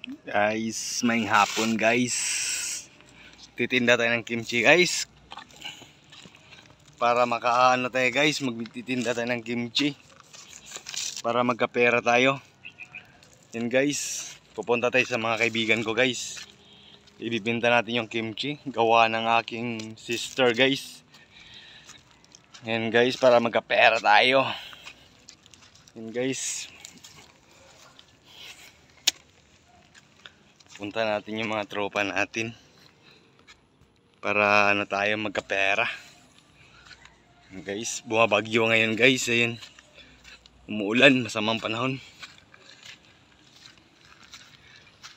Guys, may hapon guys. Titinda tayo ng kimchi guys. Para makaano tayo guys, magtitinda tayo ng kimchi. Para magkapera tayo. Yan guys, pupunta tayo sa mga kaibigan ko guys. Ibibenta natin yung kimchi. Gawa ng aking sister guys. Yan guys, para magkapera tayo. Yan guys. Punta natin yung mga tropa natin para ano tayo magkapera. Guys, bumabagyo ngayon guys. Ayun, umuulan, masamang panahon.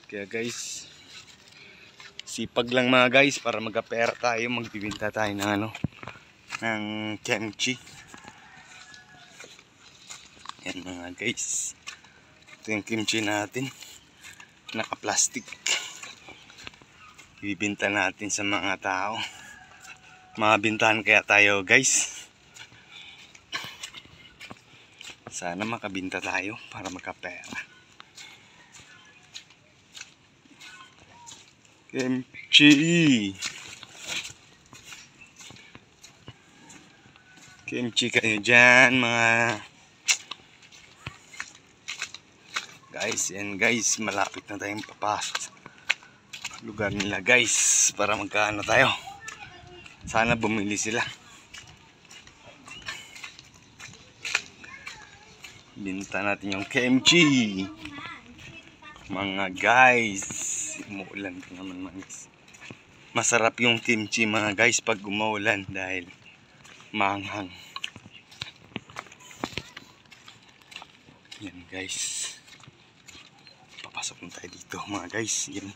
Kaya guys, sipag lang mga guys para magkapera tayo. Magbibenta tayo ng ano, ng kimchi. Yan mga guys, ito yung kimchi natin, naka-plastic. Ibibenta natin sa mga tao. Mabintahan kaya tayo guys. Sana makabinta tayo para magkapera. Kimchi. Kimchi kayo dyan mga guys. And guys, malapit na tayong papasok sa lugar nila guys, para magkaano tayo. Sana bumili sila. Binta natin yung kimchi mga guys. Umuulan pa naman guys. Masarap yung kimchi mga guys pag umuulan dahil maanghang. Yan guys, papasok na tayo dito mga guys. Yan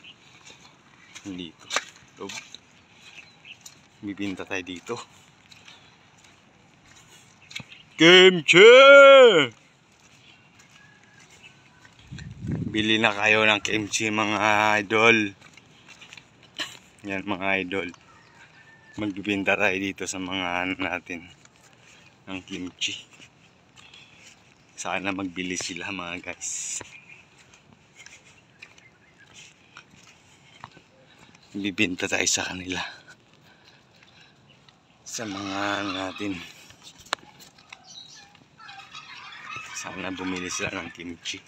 dito, bibinta tayo dito kimchi. Bili na kayo ng kimchi mga idol. Yan mga idol, magbibinta tayo dito sa mga ano natin ng kimchi. Sana magbili sila mga guys. Bibinta tayo sa kanila, sa mga natin. Sana bumili sila ng kimchi.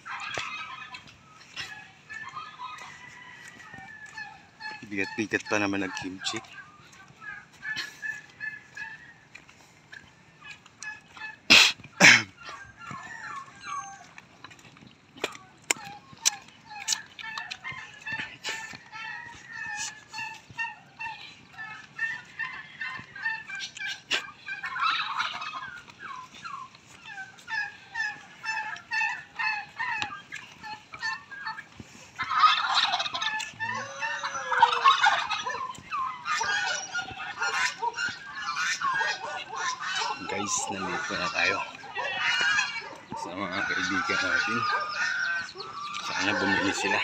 Bigat-bigat pa naman ng kimchi. Guys, nandito na tayo sa mga kaibigan natin. Sana bumili sila.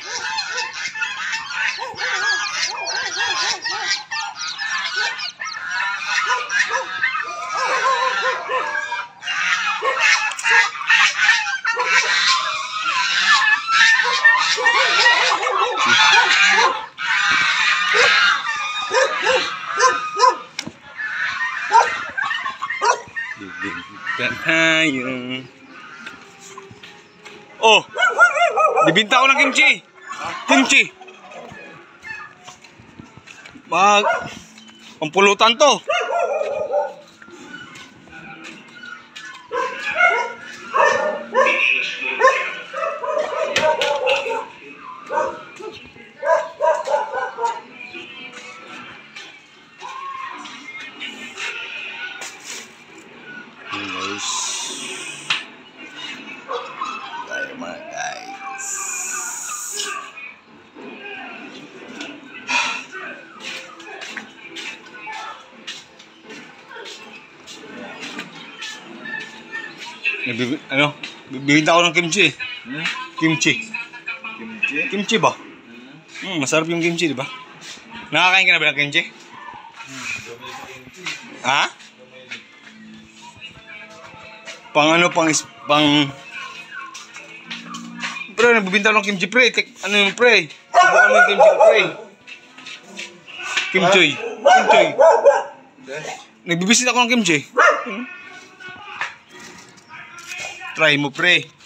Bibinta tayo. Oh! Bibinta ko ng kimchi! Kimchi! Pampulutan to! Guys, tayo mga guys. Bibinta ko ng kimchi. Kimchi. Kimchi ba? Masarap yung kimchi, di ba? Nakakain ka na ba ng kimchi? Ha? Pang ano, pang Pre, nagbibinta ng kimchi pre. Ano yung pre? Subukan mo yung kimchi ko pre. Kimchi. Kimchi. Nagbibisit ako ng kimchi. Try mo pre.